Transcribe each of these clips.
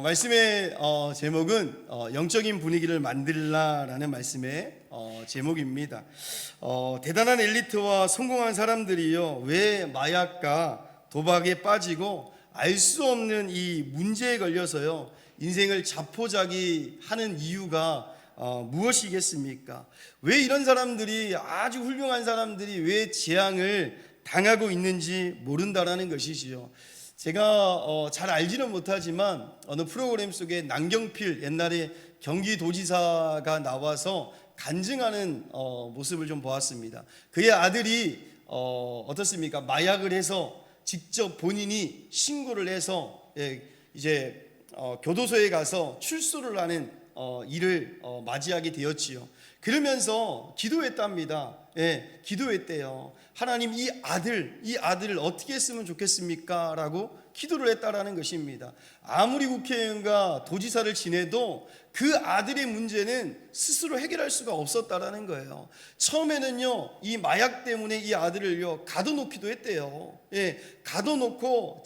말씀의 제목은 영적인 분위기를 만들라라는 말씀의 제목입니다. 대단한 엘리트와 성공한 사람들이요, 왜 마약과 도박에 빠지고 알 수 없는 이 문제에 걸려서요 인생을 자포자기하는 이유가 무엇이겠습니까? 왜 이런 사람들이, 아주 훌륭한 사람들이 왜 재앙을 당하고 있는지 모른다라는 것이지요. 제가 잘 알지는 못하지만 어느 프로그램 속에 남경필 옛날에 경기도지사가 나와서 간증하는 모습을 좀 보았습니다. 그의 아들이 어떻습니까? 마약을 해서 직접 본인이 신고를 해서 이제 교도소에 가서 출소를 하는 일을 맞이하게 되었지요. 그러면서 기도했답니다. 기도했대요. 하나님, 이 아들을 어떻게 했으면 좋겠습니까? 라고 기도를 했다라는 것입니다. 아무리 국회의원과 도지사를 지내도 그 아들의 문제는 스스로 해결할 수가 없었다라는 거예요. 처음에는요, 이 마약 때문에 이 아들을요 가둬놓기도 했대요. 가둬놓고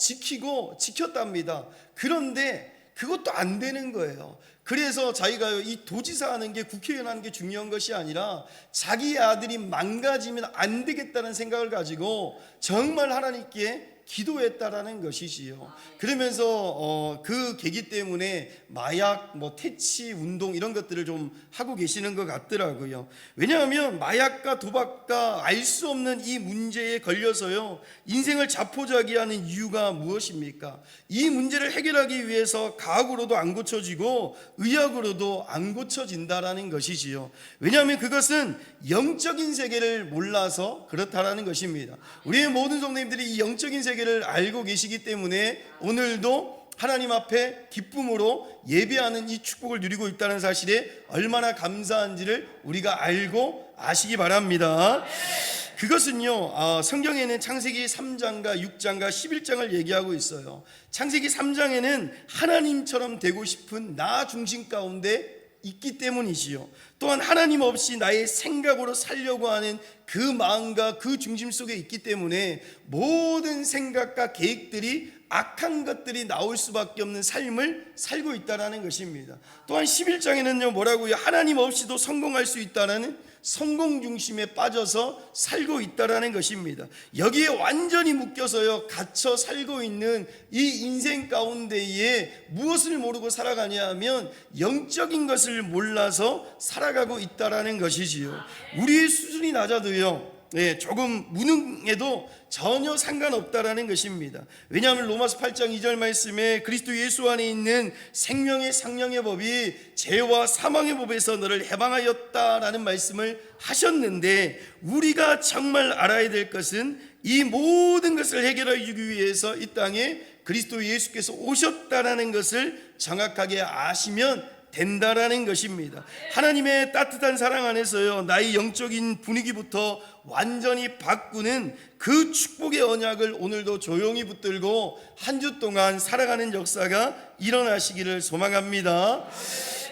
지켰답니다. 그런데 그것도 안 되는 거예요. 그래서 자기가요, 이 도지사 하는 게, 국회의원 하는 게 중요한 것이 아니라 자기의 아들이 망가지면 안 되겠다는 생각을 가지고 정말 하나님께 기도했다라는 것이지요. 그러면서 그 계기 때문에 마약, 퇴치 운동 이런 것들을 좀 하고 계시는 것 같더라고요. 왜냐하면 마약과 도박과 알 수 없는 이 문제에 걸려서요 인생을 자포자기하는 이유가 무엇입니까? 이 문제를 해결하기 위해서 과학으로도 안 고쳐지고 의학으로도 안 고쳐진다라는 것이지요. 왜냐하면 그것은 영적인 세계를 몰라서 그렇다라는 것입니다. 우리의 모든 성도님들이 이 영적인 세계를 알고 계시기 때문에 오늘도 하나님 앞에 기쁨으로 예배하는 이 축복을 누리고 있다는 사실에 얼마나 감사한지를 우리가 알고 아시기 바랍니다. 그것은요, 성경에는 창세기 3장과 6장과 11장을 얘기하고 있어요. 창세기 3장에는 하나님처럼 되고 싶은 나 중심 가운데 있기 때문이지요. 또한 하나님 없이 나의 생각으로 살려고 하는 그 마음과 그 중심 속에 있기 때문에 모든 생각과 계획들이, 악한 것들이 나올 수밖에 없는 삶을 살고 있다는 것입니다. 또한 11장에는요 뭐라고요? 하나님 없이도 성공할 수 있다는 성공 중심에 빠져서 살고 있다는 것입니다. 여기에 완전히 묶여서요 갇혀 살고 있는 이 인생 가운데에 무엇을 모르고 살아가냐 하면 영적인 것을 몰라서 살아가고 있다는 것이지요. 우리의 수준이 낮아도요 조금 무능해도 전혀 상관없다라는 것입니다. 왜냐하면 로마서 8장 2절 말씀에 그리스도 예수 안에 있는 생명의 상령의 법이 죄와 사망의 법에서 너를 해방하였다라는 말씀을 하셨는데, 우리가 정말 알아야 될 것은 이 모든 것을 해결하기 위해서 이 땅에 그리스도 예수께서 오셨다라는 것을 정확하게 아시면 된다라는 것입니다. 하나님의 따뜻한 사랑 안에서요 나의 영적인 분위기부터 완전히 바꾸는 그 축복의 언약을 오늘도 조용히 붙들고 한 주 동안 살아가는 역사가 일어나시기를 소망합니다.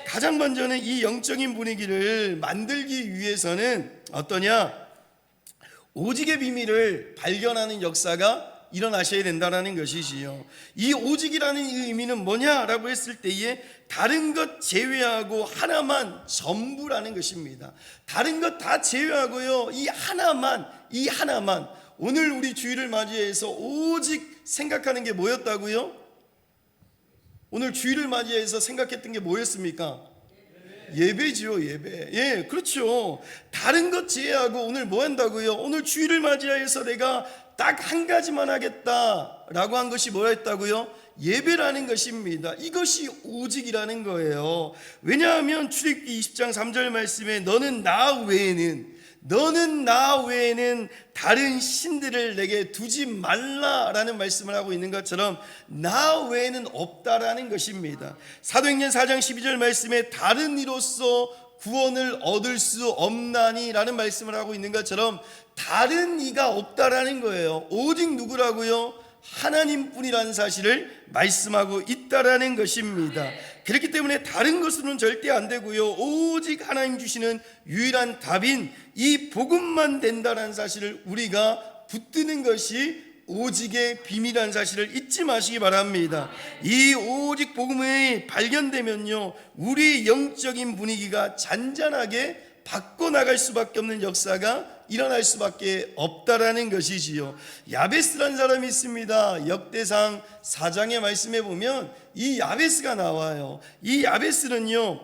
가장 먼저는 이 영적인 분위기를 만들기 위해서는 어떠냐? 오직의 비밀을 발견하는 역사가 일어나셔야 된다는 것이지요. 이 오직이라는 의미는 뭐냐라고 했을 때에 다른 것 제외하고 하나만 전부라는 것입니다. 다른 것 다 제외하고요 이 하나만 오늘 우리 주일을 맞이해서 오직 생각하는 게 뭐였다고요? 오늘 주일을 맞이해서 생각했던 게 뭐였습니까? 예배지요, 예배. 그렇죠. 다른 것 제외하고 오늘 뭐 한다고요? 오늘 주일을 맞이해서 내가 딱 한 가지만 하겠다라고 한 것이 뭐였다고요? 예배라는 것입니다. 이것이 오직이라는 거예요. 왜냐하면 출애굽기 20장 3절 말씀에 너는 나 외에는 다른 신들을 내게 두지 말라라는 말씀을 하고 있는 것처럼 나 외에는 없다라는 것입니다. 사도행전 4장 12절 말씀에 다른 이로써 구원을 얻을 수 없나니라는 말씀을 하고 있는 것처럼 다른 이가 없다라는 거예요. 오직 누구라고요? 하나님뿐이라는 사실을 말씀하고 있다라는 것입니다. 그렇기 때문에 다른 것으로는 절대 안 되고요 오직 하나님 주시는 유일한 답인 이 복음만 된다는 사실을 우리가 붙드는 것이 오직의 비밀이라는 사실을 잊지 마시기 바랍니다. 이 오직 복음이 발견되면요, 우리 영적인 분위기가 잔잔하게 바꿔나갈 수밖에 없는 역사가 일어날 수밖에 없다라는 것이지요. 야베스라는 사람이 있습니다. 역대상 4장의 말씀에 보면 이 야베스가 나와요. 이 야베스는요,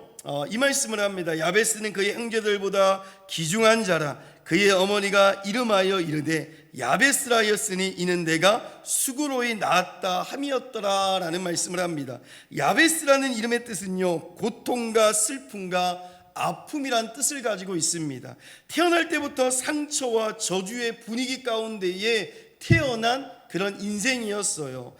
이 말씀을 합니다. 야베스는 그의 형제들보다 기중한 자라. 그의 어머니가 이름하여 이르되 야베스라였으니 이는 내가 수고로이 낳았다 함이었더라 라는 말씀을 합니다. 야베스라는 이름의 뜻은요, 고통과 슬픔과 아픔이란 뜻을 가지고 있습니다. 태어날 때부터 상처와 저주의 분위기 가운데에 태어난 그런 인생이었어요.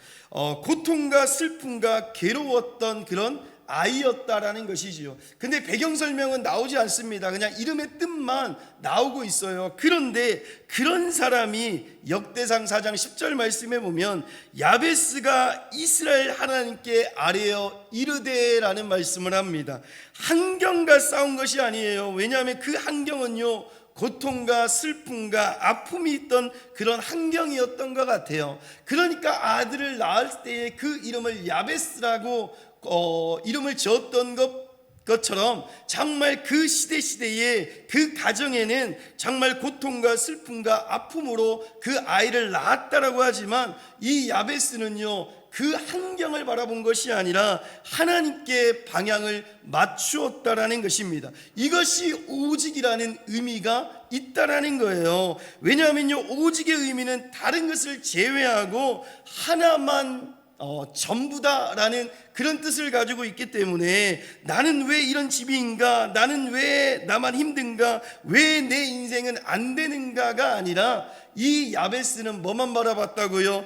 고통과 슬픔과 괴로웠던 그런 아이였다라는 것이지요. 근데 배경 설명은 나오지 않습니다. 그냥 이름의 뜻만 나오고 있어요. 그런데 그런 사람이 역대상 4장 10절 말씀에 보면 야베스가 이스라엘 하나님께 아뢰어 이르되라는 말씀을 합니다. 환경과 싸운 것이 아니에요. 왜냐하면 그 환경은요, 고통과 슬픔과 아픔이 있던 그런 환경이었던 것 같아요. 그러니까 아들을 낳을 때에 그 이름을 야베스라고 이름을 지었던 것처럼 정말 그 시대에 그 가정에는 정말 고통과 슬픔과 아픔으로 그 아이를 낳았다라고 하지만 이 야베스는요, 그 환경을 바라본 것이 아니라 하나님께 방향을 맞추었다라는 것입니다. 이것이 오직이라는 의미가 있다라는 거예요. 왜냐하면요, 오직의 의미는 다른 것을 제외하고 하나만 전부다라는 그런 뜻을 가지고 있기 때문에 나는 왜 이런 집인가, 나는 왜 나만 힘든가, 왜 내 인생은 안 되는가가 아니라 이 야베스는 뭐만 바라봤다고요?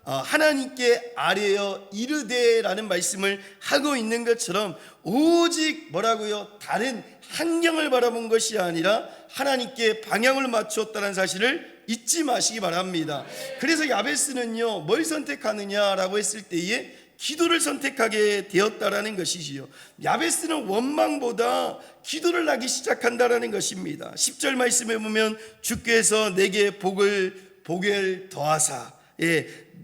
하나님께 아뢰어 이르되라는 말씀을 하고 있는 것처럼 오직 뭐라고요? 다른 환경을 바라본 것이 아니라 하나님께 방향을 맞추었다는 사실을 잊지 마시기 바랍니다. 그래서 야베스는요, 뭘 선택하느냐라고 했을 때에 기도를 선택하게 되었다라는 것이지요. 야베스는 원망보다 기도를 하기 시작한다라는 것입니다. 10절 말씀에 보면 주께서 내게 복을 더하사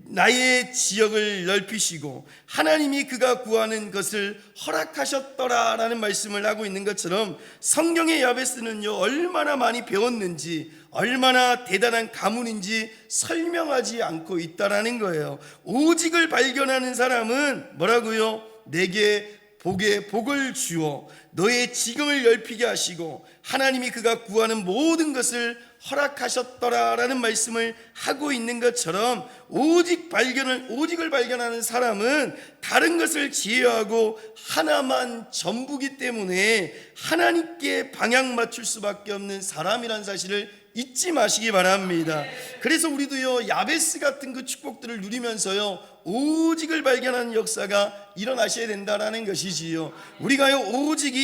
나의 지역을 넓히시고 하나님이 그가 구하는 것을 허락하셨더라라는 말씀을 하고 있는 것처럼 성경의 야베스는요, 얼마나 많이 배웠는지, 얼마나 대단한 가문인지 설명하지 않고 있다라는 거예요. 오직을 발견하는 사람은 뭐라고요? 내게 복을 주어 너의 지경을 넓히게 하시고 하나님이 그가 구하는 모든 것을 허락하셨더라라는 말씀을 하고 있는 것처럼 오직을 발견하는 사람은 다른 것을 제외하고 하나만 전부기 때문에 하나님께 방향 맞출 수밖에 없는 사람이라는 사실을 잊지 마시기 바랍니다. 그래서 우리도요, 야베스 같은 그 축복들을 누리면서요, 오직을 발견하는 역사가 일어나셔야 된다라는 것이지요. 우리가요, 오직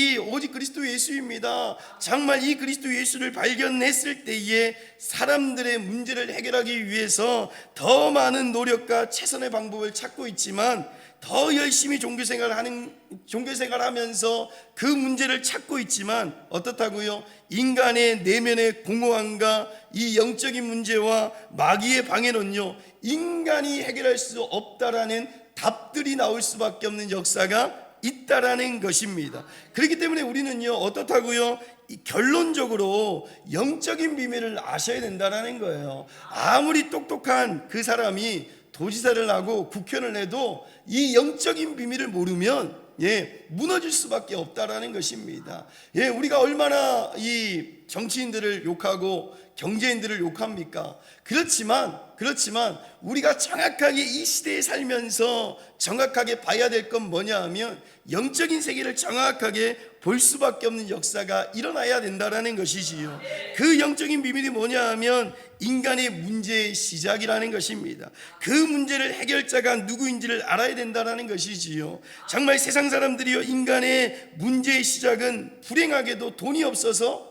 그리스도 예수입니다. 정말 이 그리스도 예수를 발견했을 때에 사람들의 문제를 해결하기 위해서 더 많은 노력과 최선의 방법을 찾고 있지만 더 열심히 종교생활하면서 그 문제를 찾고 있지만 어떻다고요? 인간의 내면의 공허함과 이 영적인 문제와 마귀의 방해는요, 인간이 해결할 수 없다라는 답들이 나올 수밖에 없는 역사가 있다라는 것입니다. 그렇기 때문에 우리는요, 어떻다고요? 결론적으로 영적인 비밀을 아셔야 된다라는 거예요. 아무리 똑똑한 그 사람이 도지사를 하고 국회의원을 해도 이 영적인 비밀을 모르면 무너질 수밖에 없다라는 것입니다. 우리가 얼마나 이 정치인들을 욕하고 경제인들을 욕합니까? 그렇지만 우리가 정확하게 이 시대에 살면서 정확하게 봐야 될 건 뭐냐 하면 영적인 세계를 정확하게 볼 수밖에 없는 역사가 일어나야 된다라는 것이지요. 그 영적인 비밀이 뭐냐 하면 인간의 문제의 시작이라는 것입니다. 그 문제를 해결자가 누구인지를 알아야 된다라는 것이지요. 정말 세상 사람들이요, 인간의 문제의 시작은 불행하게도 돈이 없어서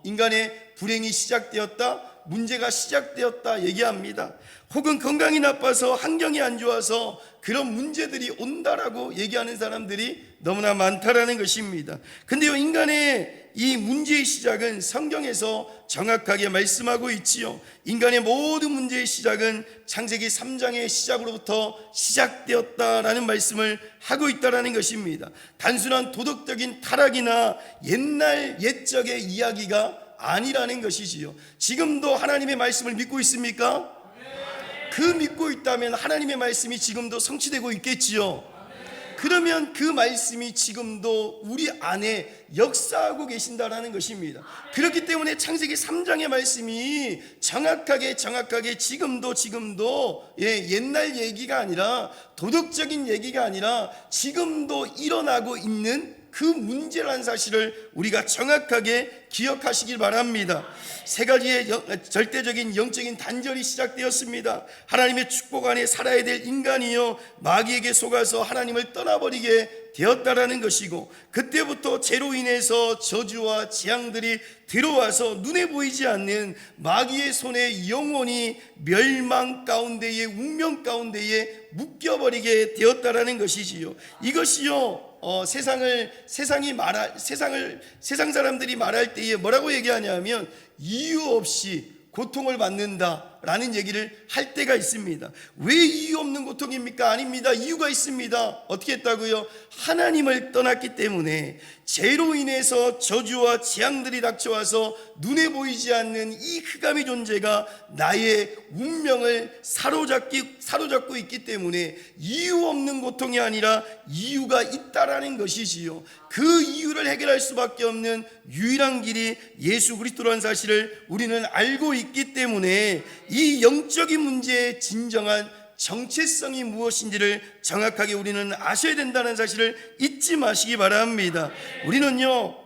인간의 불행이 시작되었다, 문제가 시작되었다 얘기합니다. 혹은 건강이 나빠서 환경이 안 좋아서 그런 문제들이 온다라고 얘기하는 사람들이 너무나 많다라는 것입니다. 근데요, 인간의 이 문제의 시작은 성경에서 정확하게 말씀하고 있지요. 인간의 모든 문제의 시작은 창세기 3장의 시작으로부터 시작되었다라는 말씀을 하고 있다라는 것입니다. 단순한 도덕적인 타락이나 옛적의 이야기가 아니라는 것이지요. 지금도 하나님의 말씀을 믿고 있습니까? 그 믿고 있다면 하나님의 말씀이 지금도 성취되고 있겠지요. 그러면 그 말씀이 지금도 우리 안에 역사하고 계신다라는 것입니다. 그렇기 때문에 창세기 3장의 말씀이 정확하게 지금도 옛날 얘기가 아니라 도덕적인 얘기가 아니라 지금도 일어나고 있는 그 문제라는 사실을 우리가 정확하게 기억하시길 바랍니다. 세 가지의 절대적인 영적인 단절이 시작되었습니다. 하나님의 축복 안에 살아야 될 인간이요 마귀에게 속아서 하나님을 떠나버리게 되었다라는 것이고, 그때부터 죄로 인해서 저주와 재앙들이 들어와서 눈에 보이지 않는 마귀의 손에 영원히 멸망 가운데에, 운명 가운데에 묶여버리게 되었다라는 것이지요. 이것이요 세상 사람들이 말할 때에 뭐라고 얘기하냐면 이유 없이 고통을 받는다라는 얘기를 할 때가 있습니다. 왜 이유 없는 고통입니까? 아닙니다. 이유가 있습니다. 어떻게 했다고요? 하나님을 떠났기 때문에 죄로 인해서 저주와 재앙들이 닥쳐와서 눈에 보이지 않는 이 흑암의 존재가 나의 운명을 사로잡고 있기 때문에 이유 없는 고통이 아니라 이유가 있다라는 것이지요. 그 이유를 해결할 수밖에 없는 유일한 길이 예수 그리스도라는 사실을 우리는 알고 있기 때문에 이 영적인 문제의 진정한 정체성이 무엇인지를 정확하게 우리는 아셔야 된다는 사실을 잊지 마시기 바랍니다. 우리는요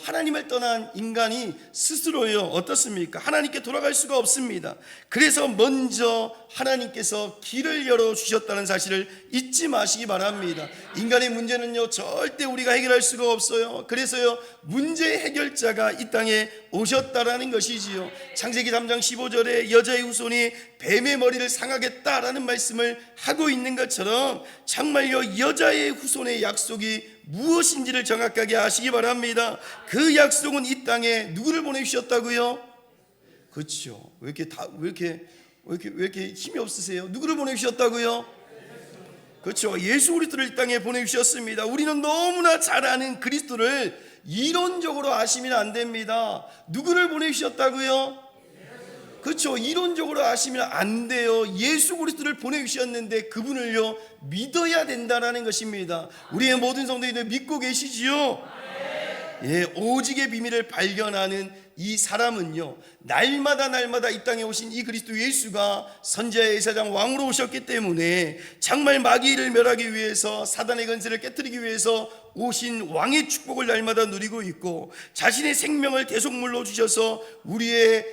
하나님을 떠난 인간이 스스로요 어떻습니까? 하나님께 돌아갈 수가 없습니다. 그래서 먼저 하나님께서 길을 열어주셨다는 사실을 잊지 마시기 바랍니다. 인간의 문제는요 절대 우리가 해결할 수가 없어요. 그래서요 문제 해결자가 이 땅에 오셨다라는 것이지요. 창세기 3장 15절에 여자의 후손이 뱀의 머리를 상하겠다라는 말씀을 하고 있는 것처럼 정말요 여자의 후손의 약속이 무엇인지를 정확하게 아시기 바랍니다. 그 약속은 이 땅에 누구를 보내주셨다고요? 그렇죠. 왜 이렇게 힘이 없으세요? 누구를 보내주셨다고요? 그렇죠. 예수 그리스도를 이 땅에 보내주셨습니다. 우리는 너무나 잘 아는 그리스도를 이론적으로 아시면 안 됩니다. 누구를 보내주셨다고요? 그렇죠. 이론적으로 아시면 안 돼요. 예수 그리스도를 보내주셨는데 그분을요 믿어야 된다라는 것입니다. 우리의 모든 성도님들 믿고 계시지요? 예, 오직의 비밀을 발견하는 이 사람은요 날마다 이 땅에 오신 이 그리스도 예수가 선지자의 제사장 왕으로 오셨기 때문에 정말 마귀를 멸하기 위해서, 사단의 권세를 깨뜨리기 위해서 오신 왕의 축복을 날마다 누리고 있고, 자신의 생명을 대속물로 주셔서 우리의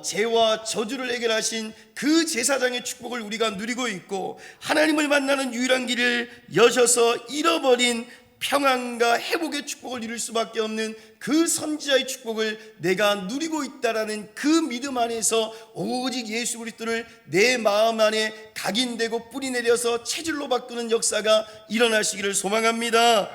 죄와 저주를 해결하신 그 제사장의 축복을 우리가 누리고 있고, 하나님을 만나는 유일한 길을 여셔서 잃어버린 평안과 회복의 축복을 이룰 수밖에 없는 그 선지자의 축복을 내가 누리고 있다라는 그 믿음 안에서 오직 예수 그리스도를 내 마음 안에 각인되고 뿌리 내려서 체질로 바꾸는 역사가 일어나시기를 소망합니다.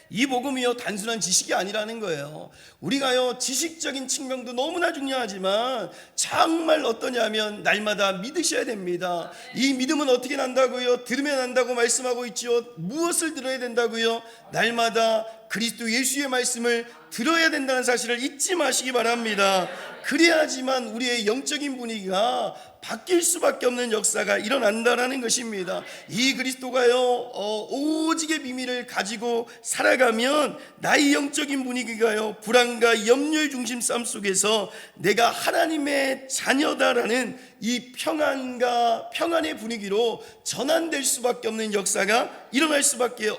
이 복음이요 단순한 지식이 아니라는 거예요. 우리가요 지식적인 측면도 너무나 중요하지만 정말 어떠냐면 날마다 믿으셔야 됩니다. 이 믿음은 어떻게 난다고요? 들으면 난다고 말씀하고 있죠. 무엇을 들어야 된다고요? 날마다 그리스도 예수의 말씀을 들어야 된다는 사실을 잊지 마시기 바랍니다. 그래야지만 우리의 영적인 분위기가 바뀔 수밖에 없는 역사가 일어난다라는 것입니다. 이 그리스도가요 오직의 비밀을 가지고 살아가면 나의 영적인 분위기가요 불안과 염려의 중심 싸움 속에서 내가 하나님의 자녀다라는 이 평안의 분위기로 전환될 수밖에 없는 역사가 일어날 수밖에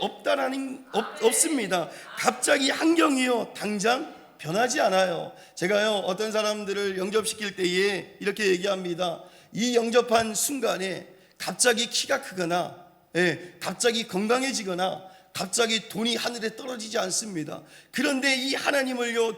없습니다. 갑자기 환경이요 당장 변하지 않아요. 제가요 어떤 사람들을 영접시킬 때에 이렇게 얘기합니다. 이 영접한 순간에 갑자기 키가 크거나 갑자기 건강해지거나 갑자기 돈이 하늘에 떨어지지 않습니다. 그런데 이 하나님을요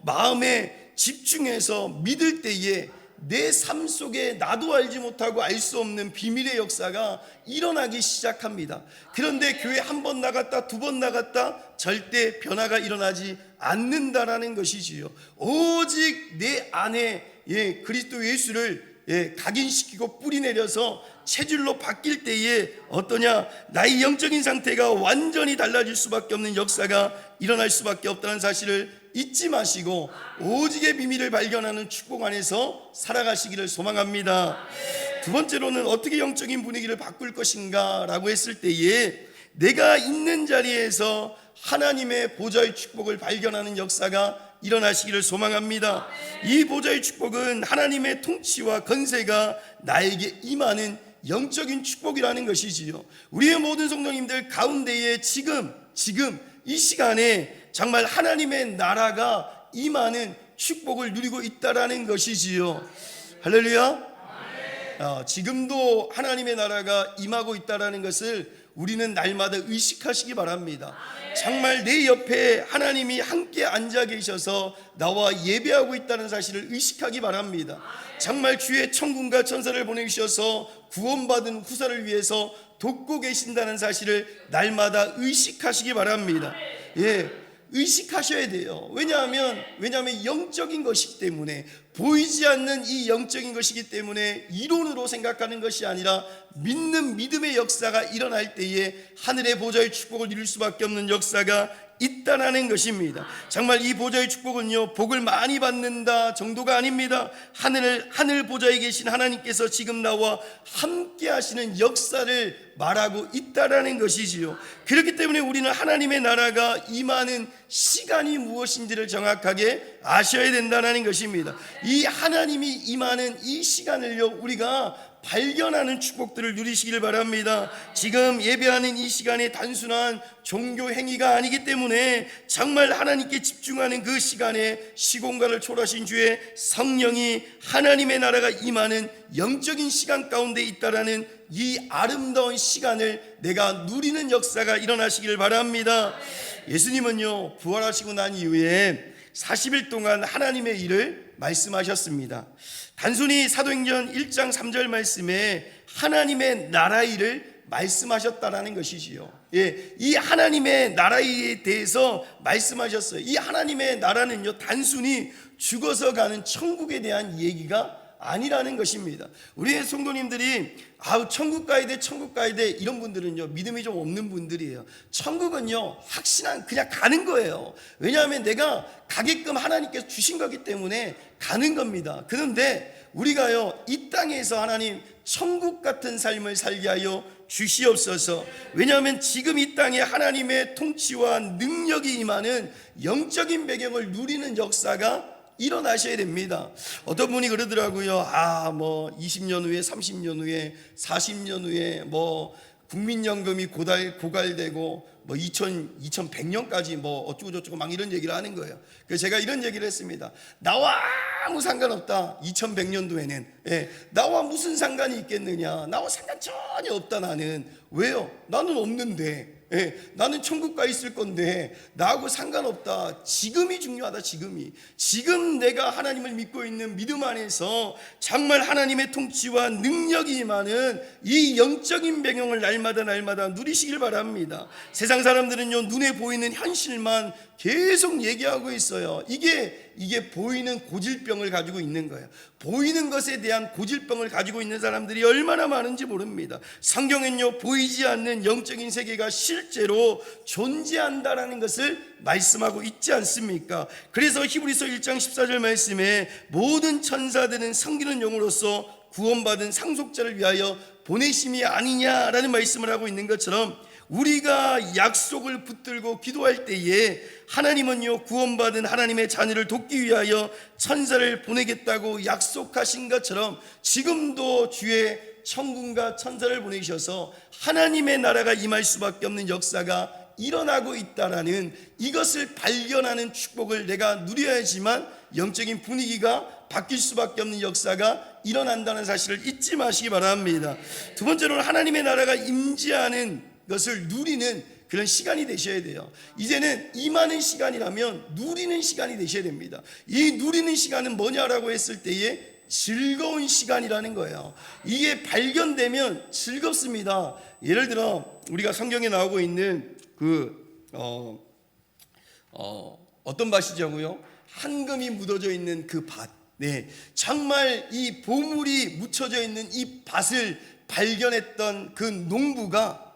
마음에 집중해서 믿을 때에 내 삶 속에 나도 알지 못하고 알 수 없는 비밀의 역사가 일어나기 시작합니다. 그런데 교회 한 번 나갔다 두 번 나갔다 절대 변화가 일어나지 않는다라는 것이지요. 오직 내 안에 그리스도 예수를 각인시키고 뿌리내려서 체질로 바뀔 때에 어떠냐, 나의 영적인 상태가 완전히 달라질 수밖에 없는 역사가 일어날 수밖에 없다는 사실을 잊지 마시고 오직의 비밀을 발견하는 축복 안에서 살아가시기를 소망합니다. 두 번째로는 어떻게 영적인 분위기를 바꿀 것인가 라고 했을 때에 내가 있는 자리에서 하나님의 보좌의 축복을 발견하는 역사가 일어나시기를 소망합니다. 이 보좌의 축복은 하나님의 통치와 건세가 나에게 임하는 영적인 축복이라는 것이지요. 우리의 모든 성도님들 가운데에 지금 이 시간에 정말 하나님의 나라가 임하는 축복을 누리고 있다라는 것이지요. 할렐루야. 지금도 하나님의 나라가 임하고 있다라는 것을 우리는 날마다 의식하시기 바랍니다. 정말 내 옆에 하나님이 함께 앉아 계셔서 나와 예배하고 있다는 사실을 의식하기 바랍니다. 정말 주의 천군과 천사를 보내주셔서 구원받은 후사를 위해서 돕고 계신다는 사실을 날마다 의식하시기 바랍니다. 의식하셔야 돼요. 왜냐하면 영적인 것이기 때문에, 보이지 않는 이 영적인 것이기 때문에 이론으로 생각하는 것이 아니라 믿는 믿음의 역사가 일어날 때에 하늘의 보좌의 축복을 누릴 수밖에 없는 역사가 있다라는 것입니다. 정말 이 보좌의 축복은요, 복을 많이 받는다 정도가 아닙니다. 하늘 보좌에 계신 하나님께서 지금 나와 함께 하시는 역사를 말하고 있다라는 것이지요. 그렇기 때문에 우리는 하나님의 나라가 임하는 시간이 무엇인지를 정확하게 아셔야 된다는 것입니다. 이 하나님이 임하는 이 시간을요, 우리가 발견하는 축복들을 누리시길 바랍니다. 지금 예배하는 이 시간이 단순한 종교 행위가 아니기 때문에 정말 하나님께 집중하는 그 시간에 시공간을 초월하신 주의 성령이 하나님의 나라가 임하는 영적인 시간 가운데 있다라는 이 아름다운 시간을 내가 누리는 역사가 일어나시길 바랍니다. 예수님은요, 부활하시고 난 이후에 40일 동안 하나님의 일을 말씀하셨습니다. 단순히 사도행전 1장 3절 말씀에 하나님의 나라 일을 말씀하셨다라는 것이지요. 이 하나님의 나라에 대해서 말씀하셨어요. 이 하나님의 나라는요, 단순히 죽어서 가는 천국에 대한 얘기가 아니라는 것입니다. 우리의 성도님들이 천국 가야 돼 이런 분들은요, 믿음이 좀 없는 분들이에요. 천국은요, 확신한 그냥 가는 거예요. 왜냐하면 내가 가게끔 하나님께서 주신 거기 때문에 가는 겁니다. 그런데 우리가요, 이 땅에서 하나님 천국 같은 삶을 살게 하여 주시옵소서. 왜냐하면 지금 이 땅에 하나님의 통치와 능력이 임하는 영적인 배경을 누리는 역사가 일어나셔야 됩니다. 어떤 분이 그러더라고요. 20년 후에, 30년 후에, 40년 후에 국민연금이 고갈되고 2100년까지 어쩌고저쩌고 막 이런 얘기를 하는 거예요. 그래서 제가 이런 얘기를 했습니다. 나와 아무 상관없다. 2100년도에는 나와 무슨 상관이 있겠느냐. 나와 상관 전혀 없다. 나는. 왜요? 나는 없는데. 나는 천국 가 있을 건데 나하고 상관없다. 지금이 중요하다. 지금 내가 하나님을 믿고 있는 믿음 안에서 정말 하나님의 통치와 능력이 임하는 이 영적인 배경을 날마다 누리시길 바랍니다. 세상 사람들은요, 눈에 보이는 현실만 계속 얘기하고 있어요. 이게 보이는 고질병을 가지고 있는 거예요. 보이는 것에 대한 고질병을 가지고 있는 사람들이 얼마나 많은지 모릅니다. 성경은요, 보이지 않는 영적인 세계가 실제로 존재한다라는 것을 말씀하고 있지 않습니까? 그래서 히브리서 1장 14절 말씀에 모든 천사들은 섬기는 영으로서 구원받은 상속자를 위하여 보내심이 아니냐라는 말씀을 하고 있는 것처럼, 우리가 약속을 붙들고 기도할 때에 하나님은요, 구원받은 하나님의 자녀를 돕기 위하여 천사를 보내겠다고 약속하신 것처럼 지금도 주의 천군과 천사를 보내셔서 하나님의 나라가 임할 수밖에 없는 역사가 일어나고 있다라는 이것을 발견하는 축복을 내가 누려야지만 영적인 분위기가 바뀔 수밖에 없는 역사가 일어난다는 사실을 잊지 마시기 바랍니다. 두 번째로는 하나님의 나라가 임재하는 것을 누리는 그런 시간이 되셔야 돼요. 이제는 임하는 시간이라면 누리는 시간이 되셔야 됩니다. 이 누리는 시간은 뭐냐라고 했을 때에 즐거운 시간이라는 거예요. 이게 발견되면 즐겁습니다. 예를 들어 우리가 성경에 나오고 있는 어떤 밭이냐고요? 황금이 묻어져 있는 그 밭. 네, 정말 이 보물이 묻혀져 있는 이 밭을 발견했던 그 농부가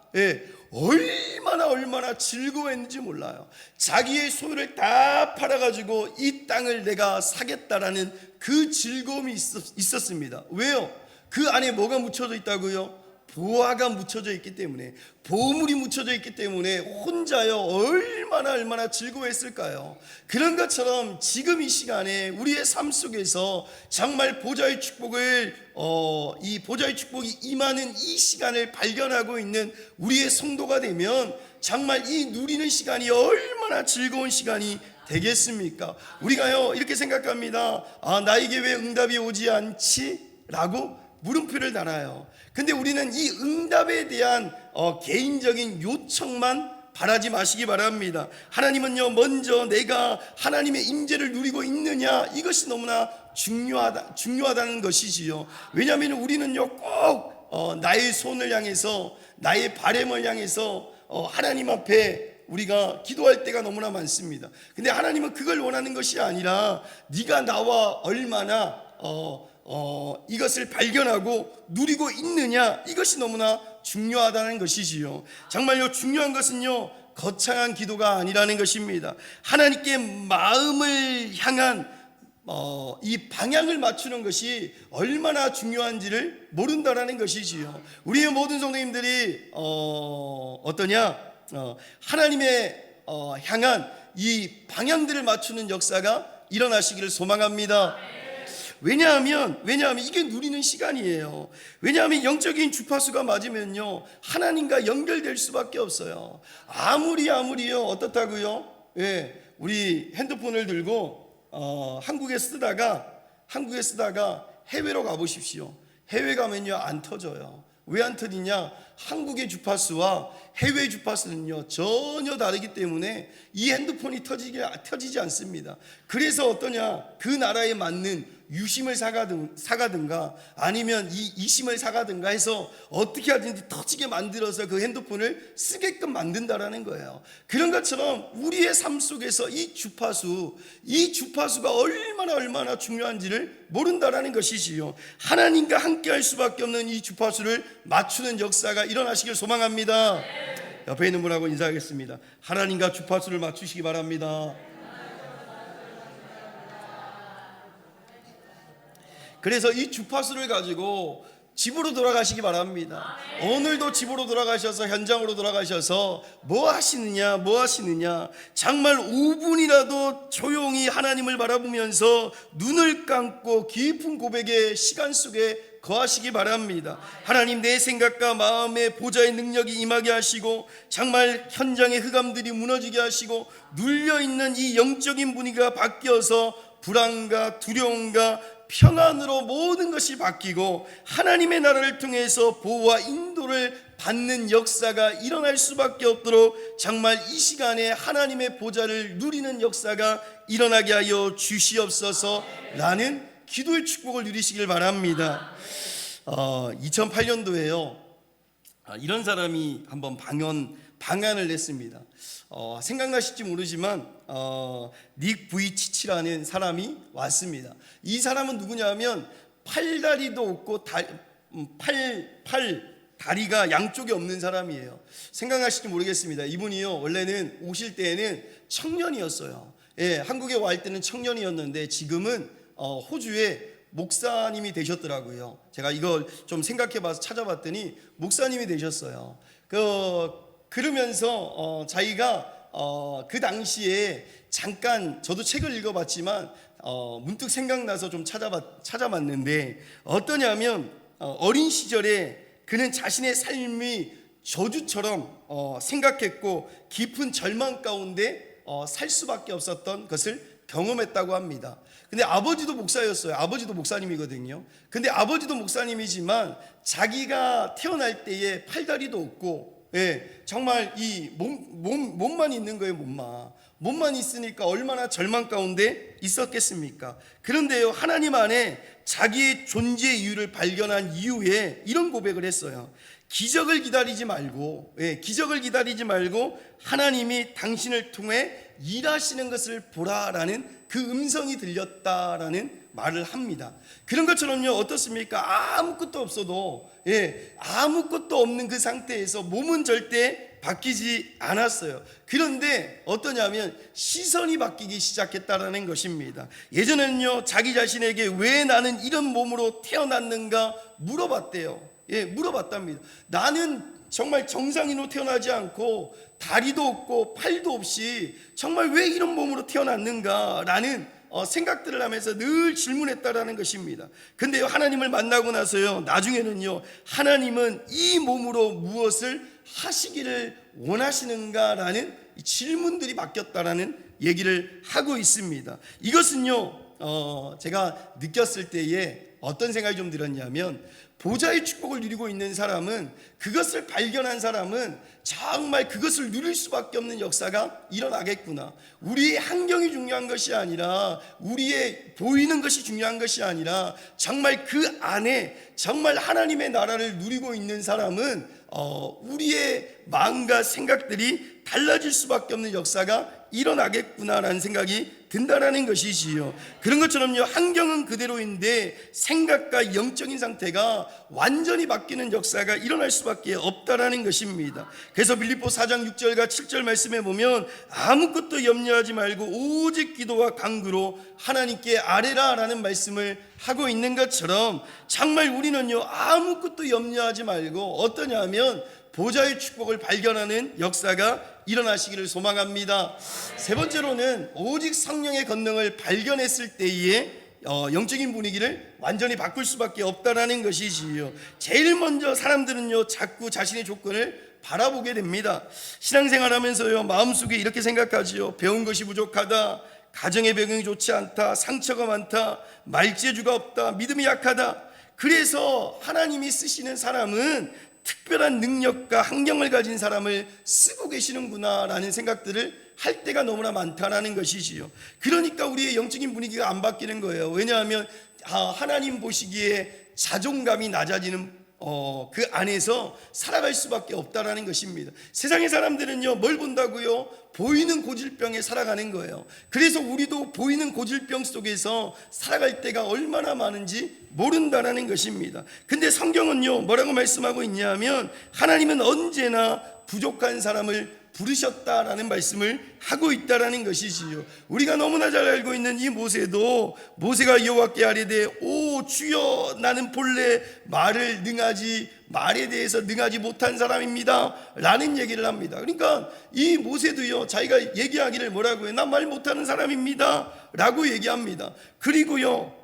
얼마나 즐거워했는지 몰라요. 자기의 소유를 다 팔아가지고 이 땅을 내가 사겠다라는 그 즐거움이 있었습니다. 왜요? 그 안에 뭐가 묻혀져 있다고요? 보화가 묻혀져 있기 때문에, 보물이 묻혀져 있기 때문에 혼자요 얼마나 즐거워했을까요? 그런 것처럼 지금 이 시간에 우리의 삶 속에서 정말 보좌의 축복을 이 보좌의 축복이 임하는 이 시간을 발견하고 있는 우리의 성도가 되면 정말 이 누리는 시간이 얼마나 즐거운 시간이 되겠습니까? 우리가요 이렇게 생각합니다. 나에게 왜 응답이 오지 않지? 라고 물음표를 달아요. 근데 우리는 이 응답에 대한 개인적인 요청만 바라지 마시기 바랍니다. 하나님은요 먼저 내가 하나님의 임재를 누리고 있느냐, 이것이 너무나 중요하다는 것이지요. 왜냐하면 우리는요 꼭 나의 손을 향해서, 나의 바람을 향해서 하나님 앞에 우리가 기도할 때가 너무나 많습니다. 근데 하나님은 그걸 원하는 것이 아니라 네가 나와 얼마나 이것을 발견하고 누리고 있느냐, 이것이 너무나 중요하다는 것이지요. 정말요 중요한 것은요 거창한 기도가 아니라는 것입니다. 하나님께 마음을 향한 이 방향을 맞추는 것이 얼마나 중요한지를 모른다라는 것이지요. 우리의 모든 성도님들이 어떠냐? 하나님의 향한 이 방향들을 맞추는 역사가 일어나시기를 소망합니다. 왜냐하면 이게 누리는 시간이에요. 왜냐하면 영적인 주파수가 맞으면요 하나님과 연결될 수밖에 없어요. 아무리요 어떻다고요? 우리 핸드폰을 들고 한국에 쓰다가 해외로 가보십시오. 해외 가면요 안 터져요. 왜 안 터지냐? 한국의 주파수와 해외 주파수는요 전혀 다르기 때문에 이 핸드폰이 터지지 않습니다. 그래서 어떠냐? 그 나라에 맞는 유심을 사가든가 아니면 이 이심을 사가든가 해서 어떻게 하든지 터지게 만들어서 그 핸드폰을 쓰게끔 만든다라는 거예요. 그런 것처럼 우리의 삶 속에서 이 주파수가 얼마나 중요한지를 모른다라는 것이지요. 하나님과 함께 할 수밖에 없는 이 주파수를 맞추는 역사가 일어나시길 소망합니다. 옆에 있는 분하고 인사하겠습니다. 하나님과 주파수를 맞추시기 바랍니다. 그래서 이 주파수를 가지고 집으로 돌아가시기 바랍니다. 오늘도 집으로 돌아가셔서, 현장으로 돌아가셔서 뭐 하시느냐 정말 5분이라도 조용히 하나님을 바라보면서 눈을 감고 깊은 고백의 시간 속에 거하시기 바랍니다. 하나님, 내 생각과 마음의 보좌의 능력이 임하게 하시고 정말 현장의 흑암들이 무너지게 하시고 눌려있는 이 영적인 분위기가 바뀌어서 불안과 두려움과 평안으로 모든 것이 바뀌고 하나님의 나라를 통해서 보호와 인도를 받는 역사가 일어날 수밖에 없도록 정말 이 시간에 하나님의 보좌를 누리는 역사가 일어나게 하여 주시옵소서. 라는 기도의 축복을 누리시길 바랍니다. 2008년도에요 이런 사람이 한번 방안을 냈습니다. 생각나실지 모르지만 닉 부이치치라는 사람이 왔습니다. 이 사람은 누구냐면 팔다리도 없고 다리가 양쪽에 없는 사람이에요. 생각나실지 모르겠습니다. 이분이요 원래는 오실 때에는 청년이었어요. 한국에 와 때는 청년이었는데 지금은 호주에 목사님이 되셨더라고요. 제가 이걸 좀 생각해봐서 찾아봤더니 목사님이 되셨어요. 그러면서 자기가 그 당시에 잠깐 저도 책을 읽어봤지만 문득 생각나서 좀 찾아봤는데 어떠냐면 어린 시절에 그는 자신의 삶이 저주처럼 생각했고 깊은 절망 가운데 살 수밖에 없었던 것을 경험했다고 합니다. 근데 아버지도 목사였어요. 아버지도 목사님이거든요. 근데 아버지도 목사님이지만 자기가 태어날 때에 팔다리도 없고 정말 이 몸만 있는 거예요. 몸만 몸만 있으니까 얼마나 절망 가운데 있었겠습니까? 그런데요, 하나님 안에 자기의 존재 이유를 발견한 이후에 이런 고백을 했어요. 기적을 기다리지 말고, 기적을 기다리지 말고 하나님이 당신을 통해 일하시는 것을 보라라는 그 음성이 들렸다라는 말을 합니다. 그런 것처럼요, 어떻습니까? 아무것도 없어도, 아무것도 없는 그 상태에서 몸은 절대 바뀌지 않았어요. 그런데 어떠냐면 시선이 바뀌기 시작했다라는 것입니다. 예전에는요, 자기 자신에게 왜 나는 이런 몸으로 태어났는가 물어봤대요. 물어봤답니다. 나는 정말 정상인으로 태어나지 않고 다리도 없고 팔도 없이 정말 왜 이런 몸으로 태어났는가라는 생각들을 하면서 늘 질문했다라는 것입니다. 근데요, 하나님을 만나고 나서요, 나중에는요, 하나님은 이 몸으로 무엇을 하시기를 원하시는가라는 질문들이 바뀌었다라는 얘기를 하고 있습니다. 이것은요, 제가 느꼈을 때에 어떤 생각이 좀 들었냐면, 보좌의 축복을 누리고 있는 사람은, 그것을 발견한 사람은 정말 그것을 누릴 수밖에 없는 역사가 일어나겠구나. 우리의 환경이 중요한 것이 아니라, 우리의 보이는 것이 중요한 것이 아니라, 정말 그 안에 정말 하나님의 나라를 누리고 있는 사람은 우리의 마음과 생각들이 달라질 수밖에 없는 역사가 일어나겠구나라는 생각이 든다라는 것이지요. 그런 것처럼요, 환경은 그대로인데 생각과 영적인 상태가 완전히 바뀌는 역사가 일어날 수밖에 없다라는 것입니다. 그래서 빌립보 4장 6절과 7절 말씀에 보면 아무것도 염려하지 말고 오직 기도와 간구로 하나님께 아뢰라라는 말씀을 하고 있는 것처럼, 정말 우리는요, 아무것도 염려하지 말고 어떠냐면 보좌의 축복을 발견하는 역사가 일어나시기를 소망합니다. 세 번째로는 오직 성령의 권능을 발견했을 때에 영적인 분위기를 완전히 바꿀 수밖에 없다라는 것이지요. 제일 먼저 사람들은요, 자꾸 자신의 조건을 바라보게 됩니다. 신앙생활 하면서요, 마음속에 이렇게 생각하지요. 배운 것이 부족하다, 가정의 배경이 좋지 않다, 상처가 많다, 말재주가 없다, 믿음이 약하다. 그래서 하나님이 쓰시는 사람은 특별한 능력과 환경을 가진 사람을 쓰고 계시는구나 라는 생각들을 할 때가 너무나 많다라는 것이지요. 그러니까 우리의 영적인 분위기가 안 바뀌는 거예요. 왜냐하면 하나님 보시기에 자존감이 낮아지는 그 안에서 살아갈 수밖에 없다라는 것입니다. 세상의 사람들은요, 뭘 본다고요? 보이는 고질병에 살아가는 거예요. 그래서 우리도 보이는 고질병 속에서 살아갈 때가 얼마나 많은지 모른다라는 것입니다. 근데 성경은요, 뭐라고 말씀하고 있냐면 하나님은 언제나 부족한 사람을 부르셨다라는 말씀을 하고 있다라는 것이지요. 우리가 너무나 잘 알고 있는 이 모세도, 모세가 여호와께 아뢰되 오 주여 나는 본래 말에 대해서 능하지 못한 사람입니다 라는 얘기를 합니다. 그러니까 이 모세도요, 자기가 얘기하기를 뭐라고 해요? 난 말 못하는 사람입니다 라고 얘기합니다. 그리고요,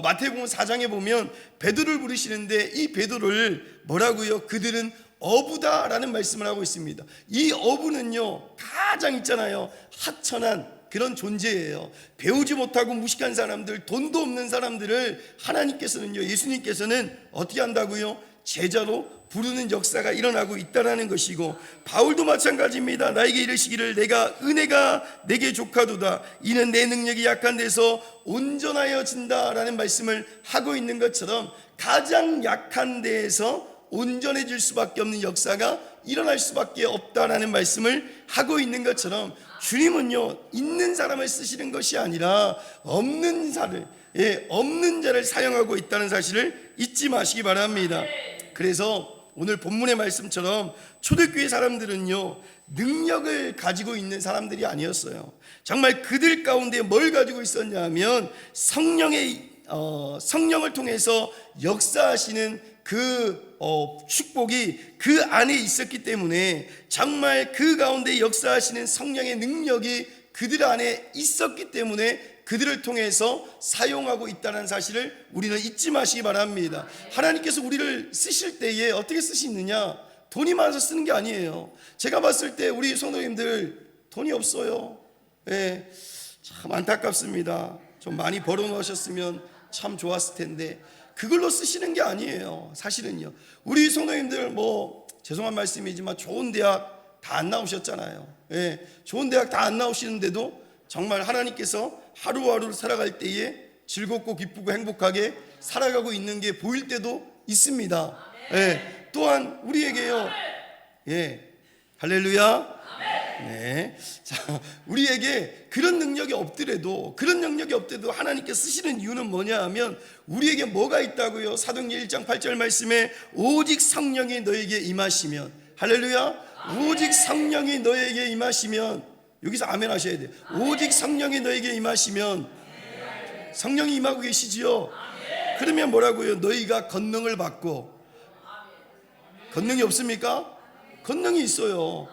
마태복음 4장에 보면 베드로를 부르시는데 이 베드로를 뭐라고요? 그들은 어부다라는 말씀을 하고 있습니다. 이 어부는요, 가장 있잖아요, 하천한 그런 존재예요. 배우지 못하고 무식한 사람들, 돈도 없는 사람들을 하나님께서는요, 예수님께서는 어떻게 한다고요? 제자로 부르는 역사가 일어나고 있다는 것이고, 바울도 마찬가지입니다. 나에게 이르시기를 내가 은혜가 내게 족하도다, 이는 내 능력이 약한 데서 온전하여진다라는 말씀을 하고 있는 것처럼, 가장 약한 데에서 온전해질 수밖에 없는 역사가 일어날 수밖에 없다라는 말씀을 하고 있는 것처럼, 주님은요, 있는 사람을 쓰시는 것이 아니라 없는 자를 사용하고 있다는 사실을 잊지 마시기 바랍니다. 그래서 오늘 본문의 말씀처럼 초대교회 사람들은요, 능력을 가지고 있는 사람들이 아니었어요. 정말 그들 가운데 뭘 가지고 있었냐면 성령을 통해서 역사하시는 그 축복이 그 안에 있었기 때문에, 정말 그 가운데 역사하시는 성령의 능력이 그들 안에 있었기 때문에 그들을 통해서 사용하고 있다는 사실을 우리는 잊지 마시기 바랍니다. 하나님께서 우리를 쓰실 때에 어떻게 쓰시느냐? 돈이 많아서 쓰는 게 아니에요. 제가 봤을 때 우리 성도님들 돈이 없어요. 참 안타깝습니다. 좀 많이 벌어놓으셨으면 참 좋았을 텐데 그걸로 쓰시는 게 아니에요. 사실은요, 우리 성도님들 죄송한 말씀이지만 좋은 대학 다 안 나오셨잖아요. 좋은 대학 다 안 나오시는데도 정말 하나님께서 하루하루를 살아갈 때에 즐겁고 기쁘고 행복하게 살아가고 있는 게 보일 때도 있습니다. 또한 우리에게요. 할렐루야. 네. 자, 우리에게 그런 능력이 없더라도 하나님께 쓰시는 이유는 뭐냐 하면 우리에게 뭐가 있다고요? 사도행전 1장 8절 말씀에 오직 성령이 너에게 임하시면, 할렐루야. 오직 성령이 너에게 임하시면, 여기서 아멘 하셔야 돼요. 오직 성령이 너에게 임하시면, 성령이 임하고 계시지요. 그러면 뭐라고요? 너희가 권능을 받고, 권능이 없습니까? 권능이 있어요.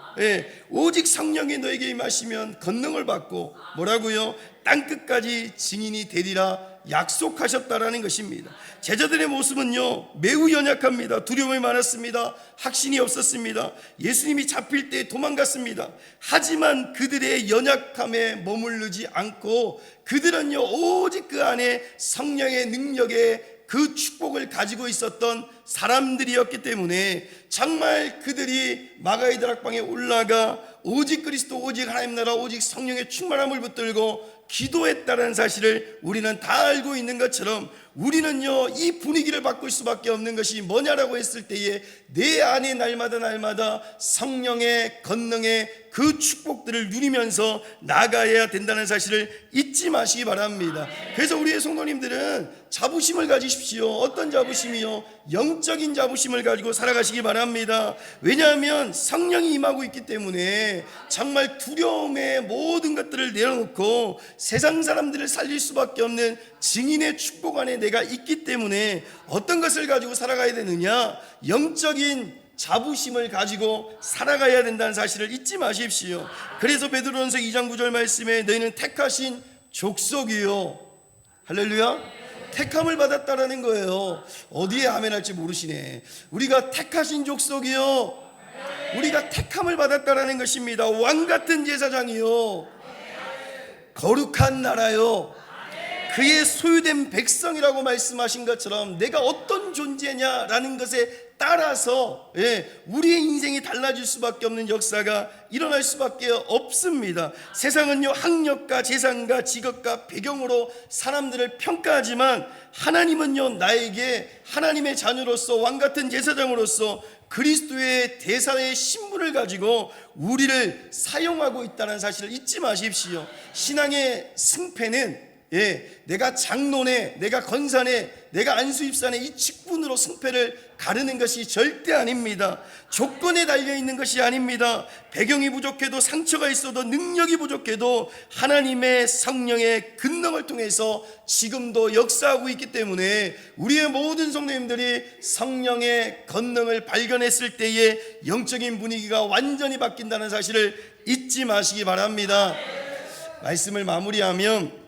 오직 성령이 너에게 임하시면 권능을 받고 뭐라고요? 땅끝까지 증인이 되리라 약속하셨다라는 것입니다. 제자들의 모습은요 매우 연약합니다. 두려움이 많았습니다. 확신이 없었습니다. 예수님이 잡힐 때 도망갔습니다. 하지만 그들의 연약함에 머무르지 않고 그들은요 오직 그 안에 성령의 능력에 그 축복을 가지고 있었던 사람들이었기 때문에 정말 그들이 마가의 다락방에 올라가 오직 그리스도, 오직 하나님 나라, 오직 성령의 충만함을 붙들고 기도했다는 사실을 우리는 다 알고 있는 것처럼 우리는요 이 분위기를 바꿀 수밖에 없는 것이 뭐냐라고 했을 때에 내 안에 날마다 성령의 권능의 그 축복들을 누리면서 나가야 된다는 사실을 잊지 마시기 바랍니다. 그래서 우리의 성도님들은 자부심을 가지십시오. 어떤 자부심이요? 영적인 자부심을 가지고 살아가시기 바랍니다. 왜냐하면 성령이 임하고 있기 때문에 정말 두려움의 모든 것들을 내려놓고 세상 사람들을 살릴 수밖에 없는 증인의 축복 안에 내가 있기 때문에 어떤 것을 가지고 살아가야 되느냐? 영적인 자부심을 가지고 살아가야 된다는 사실을 잊지 마십시오. 그래서 베드로전서 2장 9절 말씀에 너희는 택하신 족속이요, 할렐루야, 택함을 받았다라는 거예요. 어디에 아멘 할지 모르시네. 우리가 택하신 족속이요, 우리가 택함을 받았다라는 것입니다. 왕같은 제사장이요, 거룩한 나라요, 그의 소유된 백성이라고 말씀하신 것처럼 내가 어떤 존재냐라는 것에 따라서 우리의 인생이 달라질 수밖에 없는 역사가 일어날 수밖에 없습니다. 세상은요 학력과 재산과 직업과 배경으로 사람들을 평가하지만 하나님은요 나에게 하나님의 자녀로서 왕같은 제사장으로서 그리스도의 대사의 신분을 가지고 우리를 사용하고 있다는 사실을 잊지 마십시오. 신앙의 승패는 내가 장로네, 내가 권사네, 내가 안수입사네 이 직분으로 승패를 가르는 것이 절대 아닙니다. 조건에 달려있는 것이 아닙니다. 배경이 부족해도 상처가 있어도 능력이 부족해도 하나님의 성령의 근능을 통해서 지금도 역사하고 있기 때문에 우리의 모든 성도님들이 성령의 권능을 발견했을 때에 영적인 분위기가 완전히 바뀐다는 사실을 잊지 마시기 바랍니다. 말씀을 마무리하면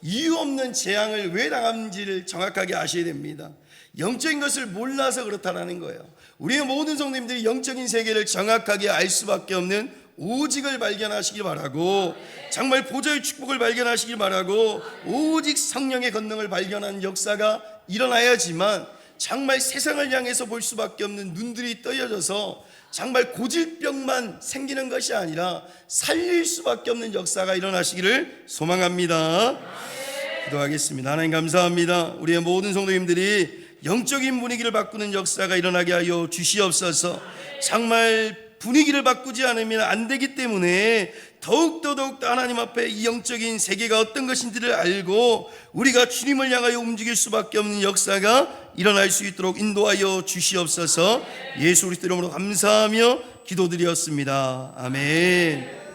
이유 없는 재앙을 왜 당하는지를 정확하게 아셔야 됩니다. 영적인 것을 몰라서 그렇다라는 거예요. 우리의 모든 성도님들이 영적인 세계를 정확하게 알 수밖에 없는 오직을 발견하시기 바라고, 정말 보좌의 축복을 발견하시기 바라고, 오직 성령의 권능을 발견하는 역사가 일어나야지만 정말 세상을 향해서 볼 수밖에 없는 눈들이 떠여져서 정말 고질병만 생기는 것이 아니라 살릴 수밖에 없는 역사가 일어나시기를 소망합니다. 기도하겠습니다. 하나님 감사합니다. 우리의 모든 성도님들이 영적인 분위기를 바꾸는 역사가 일어나게 하여 주시옵소서. 정말 분위기를 바꾸지 않으면 안 되기 때문에 더욱더 하나님 앞에 이 영적인 세계가 어떤 것인지를 알고 우리가 주님을 향하여 움직일 수밖에 없는 역사가 일어날 수 있도록 인도하여 주시옵소서. 예수 그리스도 이름으로 감사하며 기도드렸습니다. 아멘.